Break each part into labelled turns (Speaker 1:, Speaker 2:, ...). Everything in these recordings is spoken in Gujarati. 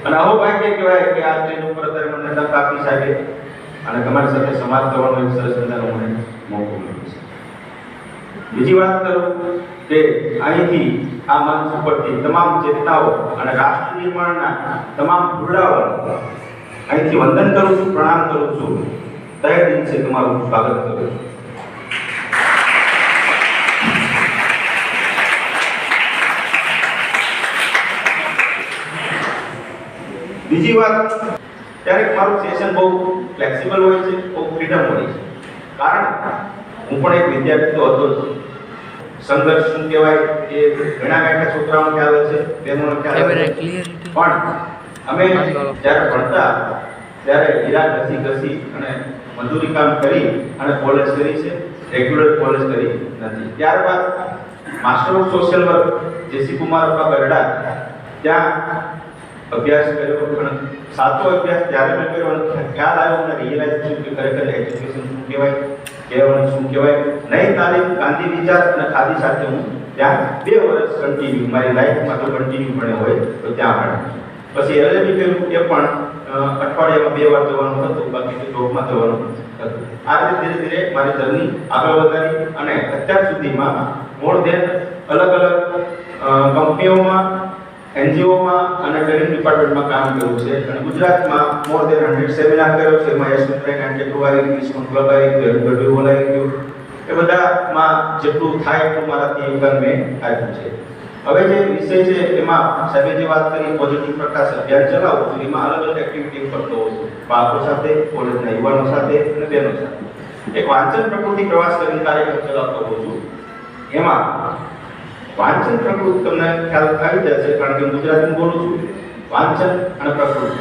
Speaker 1: અને આવો ભાગ્ય કહેવાય કે આ સ્ટેજ ઉપર અત્યારે મને તક આપી સાહેબે અને તમારી સાથે સંવાદ કરવાનો એક સરસ મજાનો મને મોકો મળ્યો છે. બીજી વાત કરું કે અહીંથી આ મંચ ઉપરથી તમામ ચેતનાઓ અને રાષ્ટ્ર નિર્માણના તમામ ફૂલડાઓને અહીંથી વંદન કરું છું, પ્રણામ કરું છું, તહે દિલથી તમારું સ્વાગત કરું છું. બીજી વાત, ક્યારેક મારું સેશન બહુ ફ્લેક્સિબલ હોય છે, બહુ ફ્રીડમ હોય છે, કારણ હું પણ એક વિદ્યાર્થી તો હતો જ. સંઘર્ષ શું કહેવાય એ ઘણા છોકરાઓને ખ્યાલ છે, બહેનોને ખ્યાલ છે, પણ અમે જ્યારે ભણતા ત્યારે હીરા ઘસી અને મજૂરી કામ કરી અને કોલેજ કરી છે, રેગ્યુલર કોલેજ કરી નથી. ત્યારબાદ માસ્ટર ઓફ સોશિયલ વર્ક જેસી કુમાર ગરડા ત્યાં અભ્યાસ કર્યો અને સાચો અભ્યાસ ત્યારે મેં કર્યો અને ખ્યાલ આવ્યો અને રિયલાઇઝ થયું કે ખરેખર એજ્યુકેશન શું કહેવાય, કહેવાનું શું કહેવાય. નહીં તાલીમ, ગાંધી વિચાર અને ખાદી સાથે હું ત્યાં 2 વર્ષ કન્ટિન્યુ, મારી લાઈફમાં તો કન્ટિન્યુ ભણ્યો હોય તો ત્યાં ભણ્યો. પછી એલએલબી કર્યું, એ પણ અઠવાડિયામાં 2 વાર જવાનું હતું, બાકી તો જોબમાં જવાનું હતું. આ રીતે ધીરે ધીરે મારી જર્ની આગળ વધારી અને અત્યાર સુધીમાં મોર દેન અલગ અલગ કંપનીઓમાં, એનજીઓમાં અને ટ્રેનિંગ ડિપાર્ટમેન્ટમાં કામ કર્યું છે અને ગુજરાતમાં મોર દેન 100 સેમિનાર કર્યો છે. એમાં એસ ટ્રેન એન્ડ ટેકવારી વિશ્વ ક્લબ આવી ગયું, ગઢવી બોલાવી ગયું, એ બધામાં જેટલું થાય એટલું મારાથી યોગદાન મેં આપ્યું છે. હવે જે વિષય છે એમાં સાહેબે જે વાત કરી પોઝિટિવ પ્રકાશ અભિયાન ચલાવું છું, એમાં અલગ અલગ એક્ટિવિટી કરતો હોઉં છું, બાળકો સાથે, કોલેજના યુવાનો સાથે અને બહેનો સાથે. એક વાંચન પ્રકૃતિ પ્રવાસ કરીને કાર્યક્રમ ચલાવતો હોઉં છું. એમાં વાંચન પ્રકૃતિ તમને ખ્યાલ આવી જશે કારણ કે હું ગુજરાતીમાં બોલું છું. વાંચન અને પ્રકૃતિ,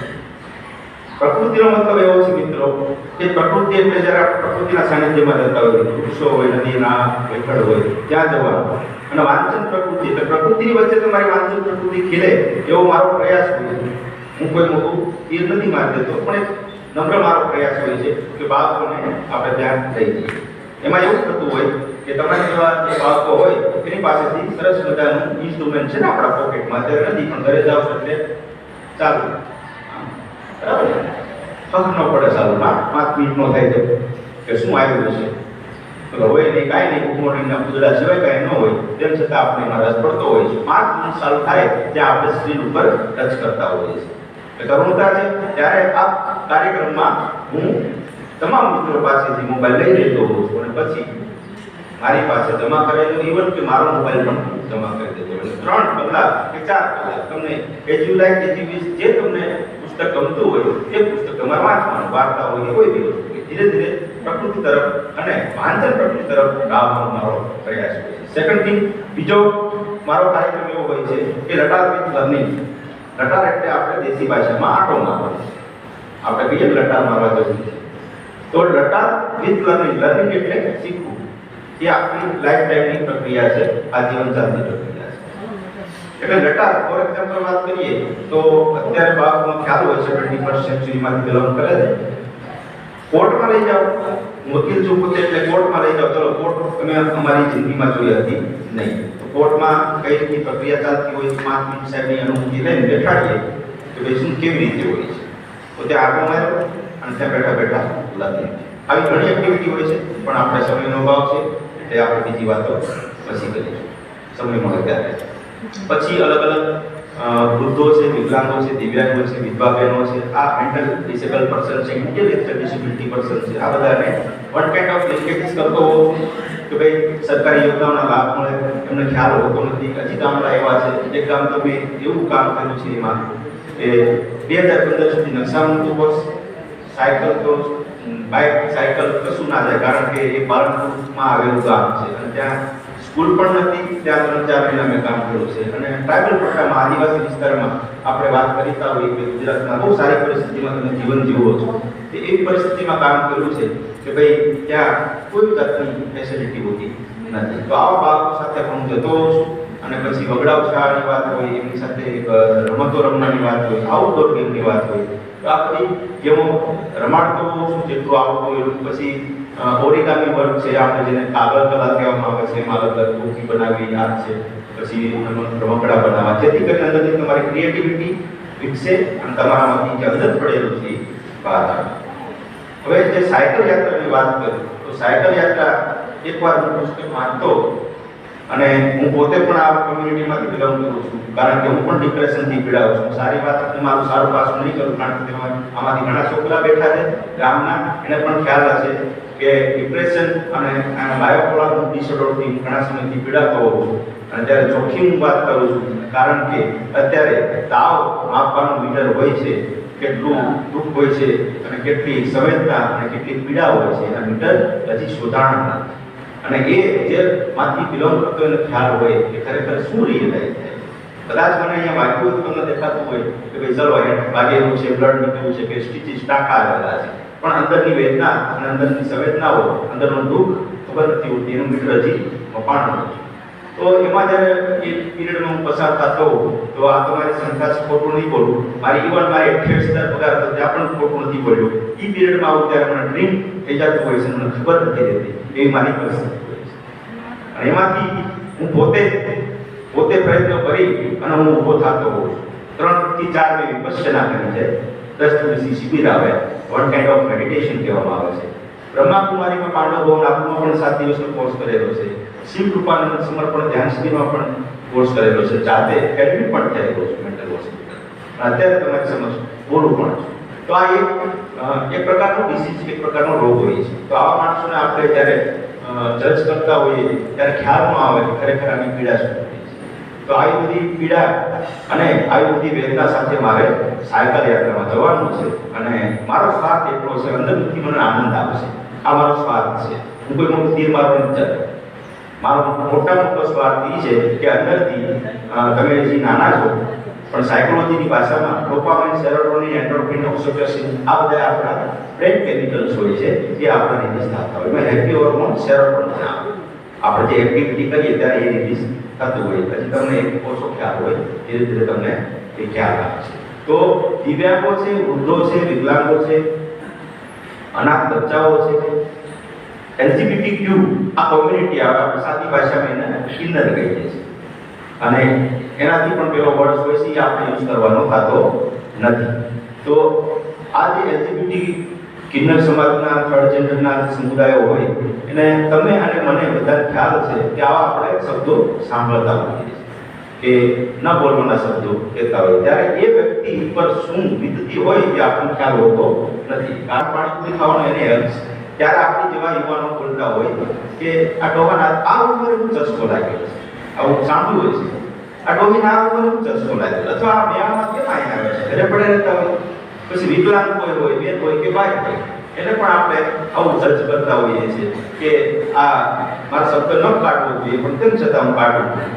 Speaker 1: પ્રકૃતિનો મતલબ એવો છે મિત્રો કે પ્રકૃતિ એટલે જ્યારે આપણે પ્રકૃતિના સાનિધ્યમાં રહેતા હોય, વૃક્ષો હોય, નદીના હેઠળ હોય, ત્યાં જવાનું. અને વાંચન પ્રકૃતિ એટલે પ્રકૃતિની વચ્ચે તમારી વાંચન પ્રકૃતિ ખીલે એવો મારો પ્રયાસ હોય છે. હું કોઈ મોટું તીર નથી મારી દેતો, પણ એક નમ્ર મારો પ્રયાસ હોય છે કે બાળકોને આપણે ત્યાં લઈ જઈએ. એમાં એવું થતું હોય કે તમારી જેવા જે બાળકો હોય એની પાસેથી સરસ મજાનું ઇન્સ્ટ્રુમેન્ટ છે ને આપણા પોકેટમાં, અત્યારે નથી પણ ઘરે જાવ એટલે ચાલુ, બરાબર, હક ન પડે ચાલુ, 5 મિનિટ નો થાય કે શું આવ્યું છે તો હોય નહીં, કાંઈ નહીં, ગુડ મોર્નિંગના પૂજડા સિવાય કાંઈ ન હોય, તેમ છતાં આપણે એમાં રસ પડતો હોય છે. 5 મિનિટ ચાલુ થાય ત્યાં આપણે સ્ક્રીન ઉપર ટચ કરતા હોઈએ છીએ. એ કરુણતા છે. ત્યારે આ કાર્યક્રમમાં હું તમામ મિત્રો પાસેથી મોબાઈલ લઈ લેતો હોઉં છું અને પછી મારી પાસે જમા કરેલો, ઇવન કે મારો મોબાઈલ પણ જમા કરી દેતો. 3 કલાક કે 4 કલાક તમને as you like, as you wish, જે તમને પુસ્તક ગમતું હોય એ પુસ્તક તમારે વાંચવાનું, વાર્તા હોય કે કોઈ બી વસ્તુ. ધીરે ધીરે પ્રકૃતિ તરફ અને વાંચન પ્રકૃતિ તરફ લાવવાનો મારો પ્રયાસ હોય છે. સેકન્ડ થિંગ, બીજો મારો કાર્યક્રમ એવો હોય છે કે લટાર વિથ લર્નિંગ. લટાર એટલે આપણે દેશી ભાષામાં આંટો મારવાનો, આપણે કહીએ લટાર મારવા જવું છે. તો લટાર વિથ લર્નિંગ, લર્નિંગ એટલે શીખવું. એ આપણી લાઈફ ટાઈમની પ્રક્રિયા છે, આજીવન ચાલતી પ્રક્રિયા છે. એટલે લટાર, ફોર એક્ઝામ્પલ વાત કરીએ તો અત્યારે બાળકોનો ખ્યાલ હોય છે 21st સેન્ચુરીમાંથી બિલોંગ કરે છે. કોર્ટમાં લઈ જાઓ, વકીલ છું પોતે એટલે કોર્ટમાં લઈ જાઓ, ચલો કોર્ટ તમે અમારી જિંદગીમાં જોઈ હતી નહીં, તો કોર્ટમાં કઈ રીતની પ્રક્રિયા ચાલતી હોય, 5 મિનિટ સાહેબની અનુમતિ લઈને બેઠાડીએ તો ભાઈ શું કેવી રીતે હોય છે, પોતે આગળ માર્યો અને ત્યાં બેઠા બેઠા લખીએ. આવી ઘણી એક્ટિવિટી હોય છે, પણ આપણે સમયનો અભાવ છે એટલે આપણે બીજી વાતો પછી કરીએ, સમય મળે ત્યારે. પછી અલગ અલગ વૃદ્ધો છે, વિકલાંગો છે, દિવ્યાંગો છે, વિધવા બહેનો છે, આ મેન્ટલ ડિસેબલ પર્સન છે, ઇન્ટેલેક્ચ્યુઅલ ડિસેબિલિટી પર્સન છે, આ બધાને વન કાઇન્ડ ઓફ લિંકેજીસ કરતો હોઉં છું કે ભાઈ સરકારી યોજનાઓના લાભ મળે, એમને ખ્યાલ હોતો નથી. હજી ગામડા એવા છે, એક ગામ તો મેં એવું કામ કર્યું છે એમાં કે 2015 સુધી નકશાનું કોર્સ, સાયકલ તો બાઇક સાયકલ કશું ના જાય કારણ કે એ પાલનપુરમાં આવેલું ગામ છે અને ત્યાં સ્કૂલ પણ નથી. ત્યાં 3-4 મહિના મેં કામ કર્યું છે અને ટ્રાઇબલ પટ્ટામાં, આદિવાસી વિસ્તારમાં આપણે વાત કરતા હોઈએ કે ગુજરાતમાં બહુ સારી પરિસ્થિતિમાં તમે જીવન જીવો છો, એ એવી પરિસ્થિતિમાં કામ કર્યું છે કે ભાઈ ત્યાં કોઈ જાતની ફેસિલિટી હોતી નથી. તો આવા બાળકો સાથે હું જતો હોઉં છું અને પછી વગડાવ શાળાની વાત હોય, એમની સાથે રમતો રમવાની વાત હોય, આઉટડોર ગેમની વાત હોય, તો આ બધી ગેમો રમાડતો હોઉં છું જેટલું આવડતું હોય એટલું. પછી ઓરિગામી વર્ક છે, આપણે જેને કાગળ કલા કહેવામાં આવે છે, એમાં અલગ અલગ ટોપી બનાવી, આ છે, પછી રમકડા બનાવવા, જેથી કરીને અંદરથી તમારી ક્રિએટિવિટી વિકસે અને તમારામાંથી જે અંદર પડેલું છે બહાર આવે. હવે જે સાયકલ યાત્રાની વાત કરું તો સાયકલ યાત્રા એકવાર હું પુસ્તક વાંચતો અને હું પોતે પણ આ કમ્યુનિટીમાંથી બિલોંગ કરું છું, કારણ કે હું પણ ડિપ્રેશનથી પીડાઉં છું. સારી વાત હું મારું સારું પાસું નહીં કરું, કારણ કે તેમાં આમાંથી ઘણા છોકરા બેઠા છે ગામના, એને પણ ખ્યાલ હશે કે ડિપ્રેશન અને બાયોપોલર ડિસઓર્ડરથી ઘણા સમયથી પીડાતો હોઉં છું. અને જ્યારે જોખમ વાત કરું છું, કારણ કે અત્યારે તાવ માપવાનું મીટર હોય છે, કેટલું દુઃખ હોય છે અને કેટલી સંવેદના અને કેટલી પીડા હોય છે, એના મીટર હજી શોધાણા નથી. અને એ જે માંથી બિલોંગ કરતો એને ખ્યાલ હોય કે ખરેખર શું રિયલાઇઝ થાય. કદાચ મને અહીંયા વાગ્યું હોય તો તમને દેખાતું હોય કે ભાઈ ચલો વાગેલું છે, બ્લડ નીકળ્યું છે, કે સ્ટીચીસ ટાંકા આવેલા છે, પણ અંદરની વેદના અને અંદરની સંવેદનાઓ, અંદરનું દુઃખ ખબર નથી હોતી, એનું મીટર હજી મપાણું નથી. તો એમાં જ્યારે એ પીરિયડમાં હું પસાર થતો હોઉં તો આ તમારી સંખ્યા છે, ખોટું નહીં બોલું, મારી ઇવન મારી 28,000 પગાર હતો ત્યાં પણ ખોટું નથી બોલ્યું. એ પીરિયડમાં આવું ત્યારે મને ડ્રીમ થઈ જતું હોય છે, મને ખબર નથી રહેતી એવી મારી પરિસ્થિતિ હોય છે. અને એમાંથી હું પોતે પ્રયત્ન કરી અને હું ઊભો થતો હોઉં છું. 3 થી 4 મેં વિપશ્યના કરી છે, 10 દિવસની શિબિર આવે, વન કાઇન્ડ ઓફ મેડિટેશન કહેવામાં આવે છે. બ્રહ્માકુમારીમાં પાંડવ ભવન આબુમાં પણ 7 દિવસનો કોર્સ કરેલો છે. શિવ કૃપાનંદ સમર્પણ ધ્યાન શિબિરમાં પણ કોર્સ કરેલો છે. જાતે એડમિટ પણ થયેલો છે મેન્ટલ હોસ્પિટલ. અત્યારે તમારી સમક્ષ બોલું પણ છું. તો આ એક પ્રકારનો ડિસીઝ, એક પ્રકારનો રોગ હોય છે. તો આવા માણસોને આપણે જ્યારે જજ કરતા હોઈએ ત્યારે ખ્યાલ ન આવે કે ખરેખર આની પીડા શું છે. તો આવી બધી પીડા અને આવી બધી વેદના સાથે મારે સાયકલ યાત્રામાં જવાનું છે. અને મારો સ્વાર્થ એટલો છે, અંદરથી મને આનંદ આવશે. આ મારો સ્વાર્થ છે. હું કોઈ મોટું તીર મારવા નથી જતો. મારો મોટો સ્વાર્થ એ છે કે અંદરથી તમે જે નાના છો પણ સાયકોલોજીની ભાષામાં ડોપામાઇન, સેરોટોનિન, એન્ડોર્ફિન, ઓક્સિટોસિન આ બધા આપણા બ્રેન કેમિકલ્સ હોય છે, જે આપણા રિલીઝ થતા હોય. એમાં હેપી હોર્મોન સેરોટોનિન આવે. આપણે જે એક્ટિવિટી કરીએ ત્યારે એ રિલીઝ થતું હોય. પછી તમને એક ઓછો ખ્યાલ હોય, ધીરે ધીરે તમને એ ખ્યાલ આવે છે. તો દિવ્યાંગો છે, વૃદ્ધો છે, વિકલાંગો છે, અનાથ બચ્ચાઓ છે, એલજીબીટીક્યુ આ કોમ્યુનિટી આવે, આપણે સાદી ભાષામાં એને કિન્નર કહીએ છીએ. અને એનાથી પણ પેલો વર્ડ હોય છે એ આપણે યુઝ કરવાનો થતો નથી. તો આ જે એલજીબીટી કિન્નર સમાજના, થર્ડ જેન્ડરના સમુદાયો હોય એને તમે અને મને બધા ખ્યાલ છે કે આવા આપણે શબ્દો સાંભળતા હોઈએ છીએ કે ન બોલવાના શબ્દો કહેતા હોય, ત્યારે એ વ્યક્તિ પર શું વીતતી હોય એ આપણને ખ્યાલ હોતો નથી. કારણ પાણી પૂરી ખાવાનું એને હેલ્પ છે. ત્યારે આપણી જેવા યુવાનો બોલતા હોય કે આ ડોહાના આ ઉંમરે હું ચસ્કો લાગ્યો છે, આવું સાંભળ્યું હોય છે, આ ડોહીના આ ઉંમરે હું ચસ્કો લાગ્યો, અથવા આ મેળામાં કેમ અહીંયા આવે છે, ઘરે પડે રહેતા હોય. પછી વિકલાંગ કોઈ હોય, બેન હોય કે ભાઈ હોય, એને પણ આપણે આવું જજ કરતા હોઈએ છીએ કે આ મારો શબ્દ ન કાઢવો જોઈએ પણ તેમ છતાં હું કાઢું છું.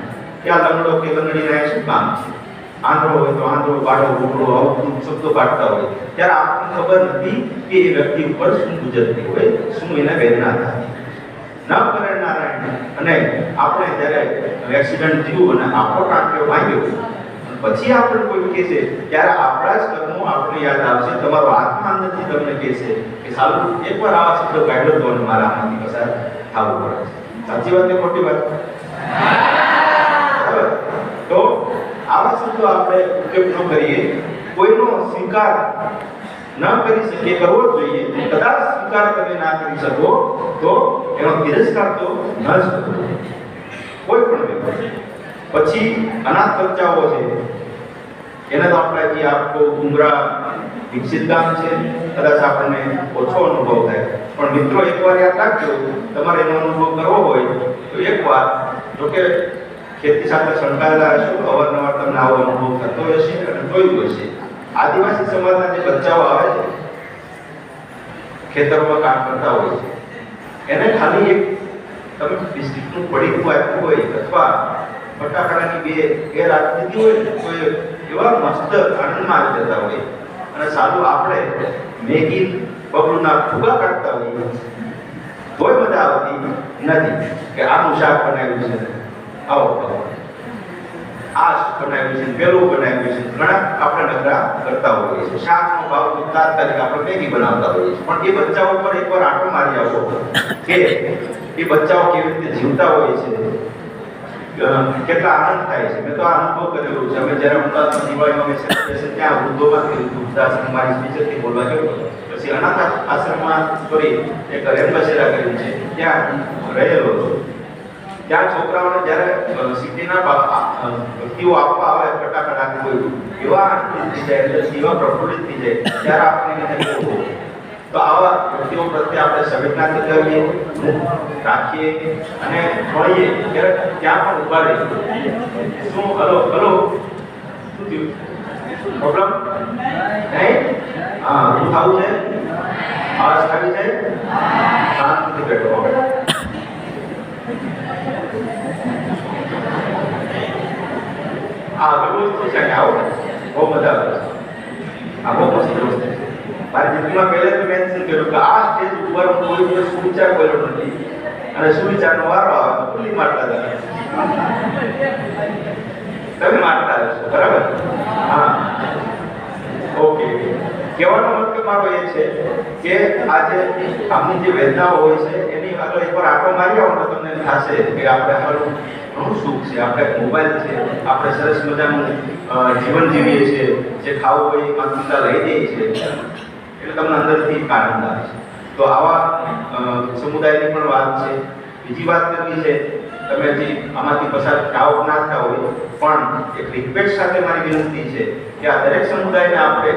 Speaker 1: કે આ લંગડો કે લંગડીના શું કામ છે, આંધળો હોય તો આંધળો, બાળો, ઉકળો, આવું શબ્દો કાઢતા હોય. ત્યારે આપણને ખબર નથી કે એ વ્યક્તિ ઉપર શું ગુજરતી હોય, શું એને વેદના થતી. ન કરે નારાયણ. અને આપણે જ્યારે એક્સિડન્ટ થયું અને આપણો ટાંક્યો વાગ્યો પછી આપણે કોઈ કહે છે ત્યારે આપણા જ કર્મો આપણે યાદ આવશે. તમારો આત્મા અંદરથી તમને કહેશે કે સાલું એકવાર આવા શબ્દો કાઢ્યો તો અને મારા આમાંથી પસાર થવું પડે છે. સાચી વાત કે ખોટી વાત? તો આવા શબ્દો આપણે ઉપયોગ ન કરીએ. કોઈનો સ્વીકાર ન કરી શકીએ, કરવો જ જોઈએ. કદાચ સ્વીકાર તમે ના કરી શકો તો એનો તિરસ્કાર તો ન જ કરવો કોઈ પણ વ્યક્તિ. પછી અનાથ બચ્ચાઓ છે એને તો આપણે જે આપકો ઉમરા વિકસિત ગામ છે, કદાચ આપણને ઓછો અનુભવ થાય. પણ મિત્રો એકવાર યાદ રાખજો, તમારે એનો અનુભવ કરવો હોય તો એકવાર, જોકે ખેતી સાથે સંકળાયેલા હશો, અવારનવાર તમને આવો અનુભવ થતો હશે અને જોયું હશે. આદિવાસી સમાજના જે બચ્ચાઓ આવે છે, ખેતરોમાં કામ કરતા હોય છે, એને ખાલી એક તમે બિસ્કિટનું પડીકું આપ્યું હોય અથવા ફટાકડાની બે રાખી દીધી હોય તો એવા મસ્ત આનંદમાં આવી જતા હોય. અને સારું આપણે મેગી બબલુના ફુગા કાઢતા હોઈએ તોય મજા આવતી નથી કે આનું શાક બનાવ્યું છે, આવો આ બનાવ્યું છે, પેલું બનાવ્યું છે. ઘણા આપણે નખરા કરતા હોઈએ છીએ. શાકનો ભાવ તાત્કાલિક આપણે મેગી બનાવતા હોઈએ છીએ. પણ એ બચ્ચાઓ પર એકવાર આંટો મારી આવો કે એ બચ્ચાઓ કેવી રીતે જીવતા હોય છે, કેટલા આનંદ થાય છે. મેં તો આ અનુભવ કરેલો છે. અમે જ્યારે અમદાવાદમાં દિવાળીમાં મેં સેલિબ્રેશન ત્યાં વૃદ્ધોમાં કર્યું હતું. વૃદ્ધાશ્રમ મારી ટીચરથી બોલવા ગયો હતો. પછી અનાથ આશ્રમમાં એક રેમબસેરા કર્યું છે ત્યાં રહેલો હતો. ત્યાં છોકરાઓને જ્યારે સિટીના વ્યક્તિઓ આપવા આવે ફટાકડા કોઈ એવા આનંદિત થઈ જાય, એવા પ્રફુલ્લિત થઈ જાય ત્યારે આપણે તો આવા વ્યક્તિઓ પ્રત્યે આપણે સંવેદનાથી કરીએ, રાખીએ અને મળીએ ત્યારે ત્યાં પણ ઉભા રહીએ. શું હલો હલો શું થયું? પ્રોબ્લેમ નહીં? હા, શું થવું છે? આવાજ આવી જાય? શાંતિથી બેઠો. આ આગળ વસ્તુ છે કે આવો બહુ મજા આવે છે. આ બહુ મસ્ત વસ્તુ છે. મારી જિંદગીમાં પહેલે તો મેન્શન કર્યું કે આ સ્ટેજ ઉપર હું કોઈ દિવસ સુવિચાર કર્યો નથી અને સુવિચારનો વારો આવે તો ખુલ્લી મારતા હતા. તમે મારતા હશો બરાબર? હા, ઓકે. કહેવાનો મતલબ મારો એ છે કે આજે આપની જે વેદનાઓ હોય છે એની આગળ એકવાર આંખો મારી આવો તો તમને થશે કે આપણે આગળ ઘણું સુખ છે, આપણે મોબાઈલ છે, આપણે સરસ મજાનું જીવન જીવીએ છીએ, જે ખાવું હોય એ માતા લઈ દઈએ છીએ એટલે તમને અંદરથી આનંદ આવે છે. તો આવા સમુદાયની પણ વાત છે. બીજી વાત કરવી છે, તમે જે આમાંથી પસાર થાવ ના થાવ હોય પણ એક રિક્વેસ્ટ સાથે મારી વિનંતી છે કે આ દરેક સમુદાયને આપણે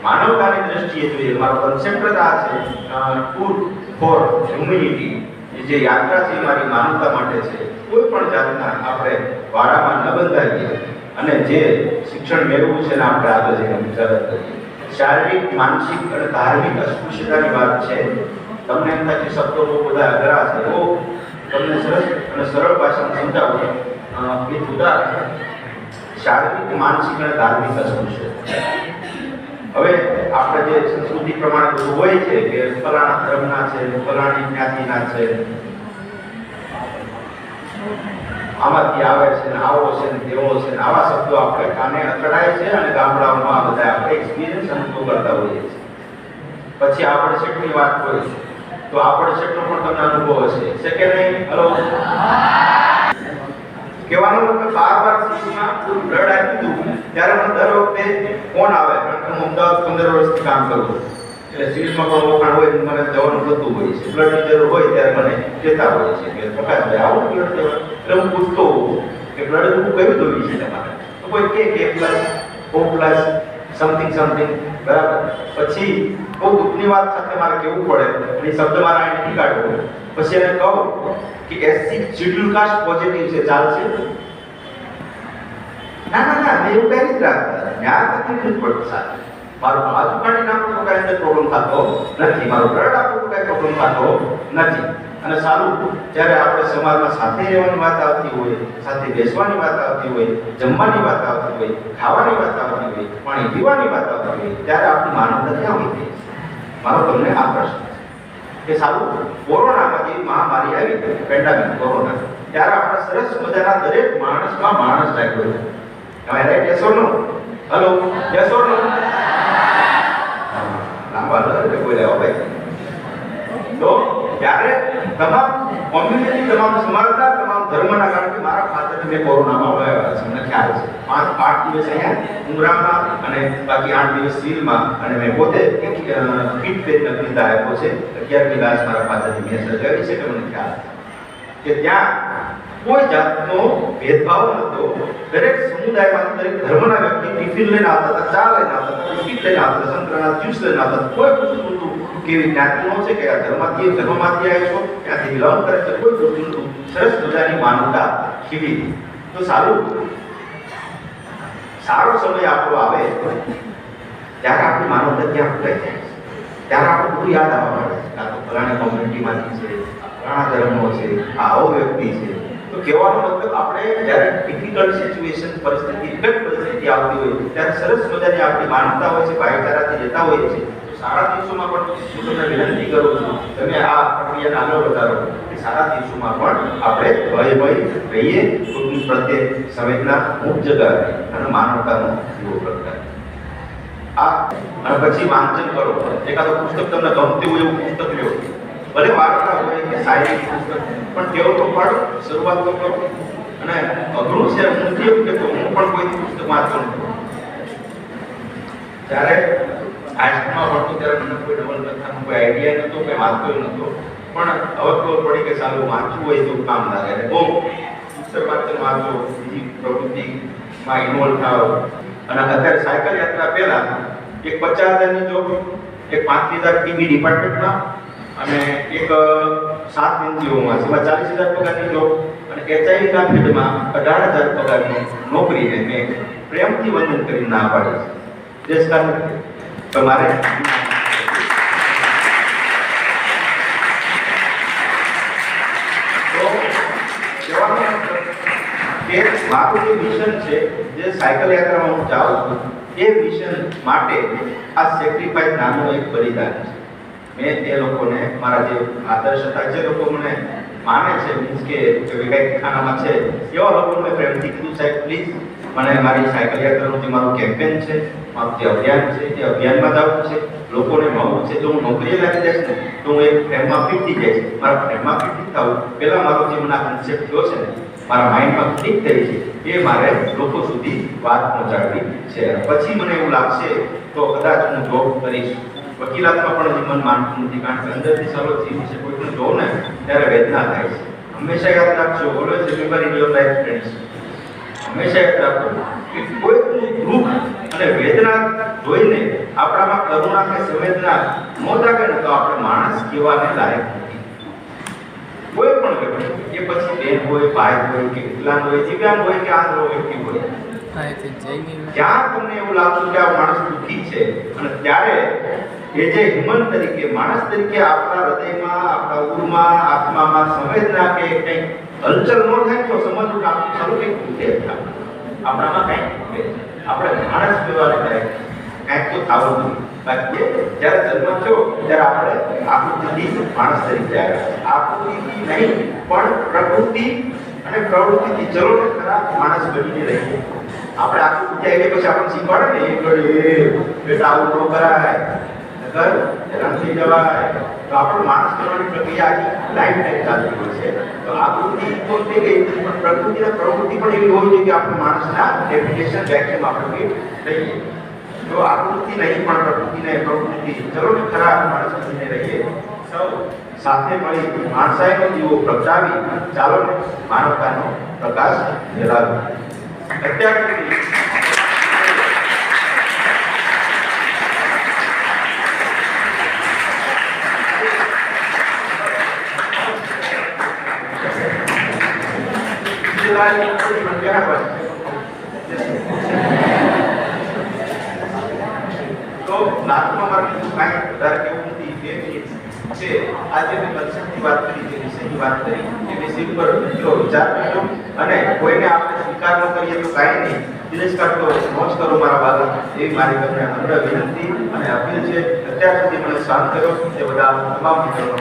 Speaker 1: માનવતાની દ્રષ્ટિએ જોઈએ. મારો કન્સેપ્ટ જ આ છે, ટૂર ફોર હ્યુમેનિટી. જે યાત્રા છે મારી માનવતા માટે છે. કોઈ પણ જાતના આપણે વાડામાં ન બંધાઈએ અને જે શિક્ષણ મેળવવું છે ને આપણે આગળ જઈને વિચાર કરીએ. શારીરિક, માનસિક અને ધાર્મિક અસ્પૃશ્યતાની વાત છે. તમને એમ થાય કે શબ્દો બહુ બધા અઘરા છે, એવો તમને સરસ અને સરળ ભાષામાં સમજાવું એ ઉદાહરણ શારીરિક, માનસિક અને ધાર્મિક અસ્પૃશ્યતા. હવે આપણે જે સંસ્કૃતિ પ્રમાણે બધું હોય છે કે ફલાણા ધર્મના છે, ફલાણી જ્ઞાતિના છે, આમાંથી આવે છે ને આવો છે ને તેવો છે ને આવા શબ્દો આપણે કાને અથડાય છે અને ગામડાઓમાં આ બધા આપણે એક્સપિરિયન્સ અનુભવ કરતા હોઈએ છીએ. પછી આપણે શેઠની વાત હોય તો આપણે શેઠનો પણ તમને અનુભવ હશે છે કે નહીં? હલો, કહેવાનો મતલબ 12 શિશુમાં બ્લડ આપ્યું હતું ત્યારે મને દર વખતે ફોન આવે, કારણ કે હું અમદાવાદ 15 વર્ષથી કામ કરું છું એટલે સિવિલમાં પણ ઓળખાણ હોય મને જવાનું થતું હોય છે. બ્લડની જરૂર હોય ત્યારે મને કહેતા હોય છે કે પ્રકાશભાઈ આવું બ્લડ દેવા. એટલે હું પૂછતો હોઉં કે બ્લડ ગ્રુપ કયું જોયું છે તમારે? તો કોઈ કે plus, O plus, something something, બરાબર. પછી બહુ દુઃખની વાત સાથે મારે કહેવું પડે અને શબ્દ મારા અહીં નથી કાઢવો. પછી એને કહું કે એસસી શેડ્યુલ કાસ્ટ પોઝિટિવ છે, ચાલશે? ના ના ના, મેં એવું કઈ નથી રાખતા. જ્ઞાન તકલીફ નથી પડતી સાથે. મારું બાજુ કાઢી નાખવું તો કઈ અંદર પ્રોબ્લેમ થતો નથી, મારું બ્લડ આપવું તો કઈ પ્રોબ્લેમ થતો નથી. અને સારું, જ્યારે આપણે સમાજમાં સાથે રહેવાની વાત આવતી હોય, સાથે બેસવાની વાત આવતી હોય, જમવાની વાત આવતી હોય, ખાવાની વાત આવતી હોય, પાણી પીવાની વાત આવતી હોય ત્યારે આપણી માનવતા ક્યાં હોય છે? મારો તમને આ પ્રશ્ન કે સારું, કોરોનામાં જે મહામારી આવી પેન્ડેમિક કોરોના, ત્યારે આપણા સરસ મજાના દરેક માણસમાં માણસ લાગ્યો છે. તમે right? Yes or no? Hello, yes or no? લાંબા લહેર કોઈ લેવા ભાઈ. તો ત્યારે તમામ કોમ્યુનિટી, તમામ સમાજના, તમામ ધર્મના, કારણ કે મારા ફાધરને મેં કોરોનામાં વળાવ્યા છે, મને ખ્યાલ છે. 8 દિવસ અહીંયા ઉમરામાં અને બાકી 8 દિવસ સિવિલમાં, અને મેં પોતે કીટ પેટના પીતા આપ્યો છે. 11મી ક્લાસ મારા ફાધરની મેં સર્જાવી છે એટલે મને ખ્યાલ છે કે ત્યાં કોઈ જાતનો ભેદભાવ નહોતો. દરેક સમુદાયમાં, દરેક ધર્મના વ્યક્તિ ટિફિન લઈને આવતા હતા, ચા લઈને આવતા હતા, બિસ્કિટ લઈને આવતા હતા, સંતરાના જ્યુસ લઈને આવતા હતા. કોઈ પૂછતું નહોતું કેવી જ્ઞાતિનો છે, કે આ ધર્મમાંથી આવ્યો છો, ક્યાંથી બિલોંગ કરે છે, કોઈ પૂછતું નહોતું. સરસ મજાની માનવતા ખીલી. તો સારો સમય આપણો આવે ત્યારે આપણી માનવતા ક્યાં ભૂલાઈ જાય છે, ત્યારે આપણે બધું યાદ આવવા મળે છે. કાં તો ફલાણી કોમ્યુનિટીમાંથી છે, ફલાણા ધર્મનો છે, આવો વ્યક્તિ છે. તો કહેવાનો મતલબ આપણે જ્યારે ડિફિકલ્ટ સિચ્યુએશન, પરિસ્થિતિ આવતી હોય ત્યારે સરસ મજાની આપણી માનવતા હોય છે, ભાઈચારાથી રહેતા હોઈએ છીએ. તો સારા દિવસોમાં પણ હું તમને વિનંતી કરું છું, તમે આ પ્રક્રિયાને આગળ વધારો કે સારા દિવસોમાં પણ આપણે ભય રહીએ, કુટુંબ પ્રત્યે સંવેદના મુક્ત જગાવે અને માનવતાનો જીવો પ્રગટાવે. અને પછી વાંચન કરો. એકાદો પુસ્તક તમને ગમતું હોય એવું પુસ્તક લ્યો, ભલે વાર્તા હોય કે શાયરી પુસ્તક, પણ કેવો તો પાડો, શરૂઆત તો કરો. અને અઘરું છે. હું કેમ કે હું પણ કોઈ પુસ્તક વાંચતો નહોતો. જ્યારે હાઈસ્કૂલમાં ભણતો ત્યારે મને કોઈ નવલકથાનો કોઈ આઈડિયા નહોતો, કોઈ વાંચતો નહોતો. પણ હવે ખબર પડી કે સારું વાંચવું હોય તો કામ લાગે. અને બહુ પુસ્તક વાંચો, બીજી પ્રવૃત્તિમાં ઇન્વોલ્વ થાવ. અને અત્યારે સાયકલ યાત્રા પહેલા એક 50,000ની જોબ, એક 35,000 ટીવી ડિપાર્ટમેન્ટમાં અને એક 7 એનજીઓમાં, જેમાં 40,000 પગારની જોબ અને એચઆઈવીના ફિલ્ડમાં 18,000 પગારની નોકરીને મેં પ્રેમથી વંદન કરી ના પાડી છે. દેશ કારણ તમારે કે મારું જે મિશન છે, જે સાયકલ યાત્રામાં હું જાઉં છું, એ મિશન માટે આ સેક્રિફાઈસ નાનું એક બલિદાન છે. મેં એ લોકોને મારા જે આદર્શ હતા, જે લોકો મને માને છે, મીન્સ કે કંઈક ખાનામાં છે, એવા લોકોને મેં પ્રેમથી કીધું, સાહેબ પ્લીઝ મને મારી સાયકલ યાત્રાનું જે મારું કેમ્પેન છે, મારું જે અભિયાન છે, એ અભિયાનમાં જવું છે, લોકોને મળવું છે. જો હું નોકરીએ લાગી જઈશ ને તો હું એક ફ્રેમમાં ફિટ થઈ જઈશ. મારા ફ્રેમમાં ફિટ થવું પહેલાં મારો જે મને આ કન્સેપ્ટ થયો છે ને, મારા માઇન્ડમાં ક્લિક થઈ છે, એ મારે લોકો સુધી વાત પહોંચાડવી છે. પછી મને એવું લાગશે તો કદાચ હું જોબ કરીશ. વકીલાતમાં પણ હજી મન માનતું નથી, કારણ કે અંદરથી સર્વ જીવ છે. કોઈ પણ જોઉં ને ત્યારે વેદના થાય છે. હંમેશા યાદ રાખજો, always remember in your life friends. હંમેશા યાદ રાખો કે કોઈ દુઃખ અને વેદના જોઈને આપણામાં કરુણા કે સંવેદના ન જાગે ને તો આપણે માણસ કહેવાને લાયક નથી. કોઈ પણ વ્યક્તિ, એ પછી બેન હોય, ભાઈ હોય કે વિકલાંગ હોય, દિવ્યાંગ હોય કે આંધળો વ્યક્તિ હોય, જ્યાં તમને એવું લાગતું કે આ માણસ દુઃખી છે, અને ત્યારે એ જે હ્યુમન તરીકે, માણસ તરીકે આપણા હૃદયમાં, આપણા ઉરમાં, આત્મામાં સંવેદના કે કંઈક હલચલ ન થાય તો સમજવું કે આપણું સારું કંઈક તૂટે છે, આપણામાં કંઈક તૂટે. આપણે માણસ કહેવાને લાયક કંઈક તો થવું જોઈએ. બાકી જ્યારે જન્મ થયો ત્યારે આપણે આકૃતિથી માણસ તરીકે આવ્યા. આકૃતિથી નહીં પણ પ્રકૃતિ અને પ્રવૃત્તિથી જરૂર ખરા માણસ બનીને રહીએ. આપણે આકૃતિ આવી પછી આપણને શીખવાડે ને, એ બેટા આવું ન કરાય, નકર હેરાન થઈ જવાય. તો આપણે માણસ બનવાની પ્રક્રિયા આખી લાઈફ ટાઈમ ચાલતી હોય છે. તો આકૃતિ તો થઈ ગઈ, પણ પ્રકૃતિ અને પ્રવૃત્તિ પણ એવી હોવી જોઈએ કે આપણે માણસના ડેફિનેશન વ્યાખ્યામાં આપણે રહીએ. તો આકૃતિ નહીં પણ પ્રકૃતિને પ્રવૃત્તિ જરૂર ખરા માણસ બનીને રહીએ. સૌ સાથે મળી માણસાઈનો દીવો પ્રગટાવી ચાલો ને માનવતાનો પ્રકાશ ફેલાવીએ. અત્યાર સુધી તો લાસ્ટમાં મારે કાંઈ વધારે કેવું નથી. 2 મિનિટ છે. આજે મેં કન્સેપ્ટની વાત કરી, જે વિષયની વાત કરી, એ વિષય ઉપર મિત્રો વિચાર કરજો. અને કોઈને આપણે સ્વીકાર ન કરીએ તો કાંઈ નહીં, તિરસ્કાર તો મોજ કરો મારા બાબા, એવી મારી તમને નમ્ર વિનંતી અને અપીલ છે. અત્યાર સુધી મને શાંત કર્યો તે બધા તમામ મિત્રોનો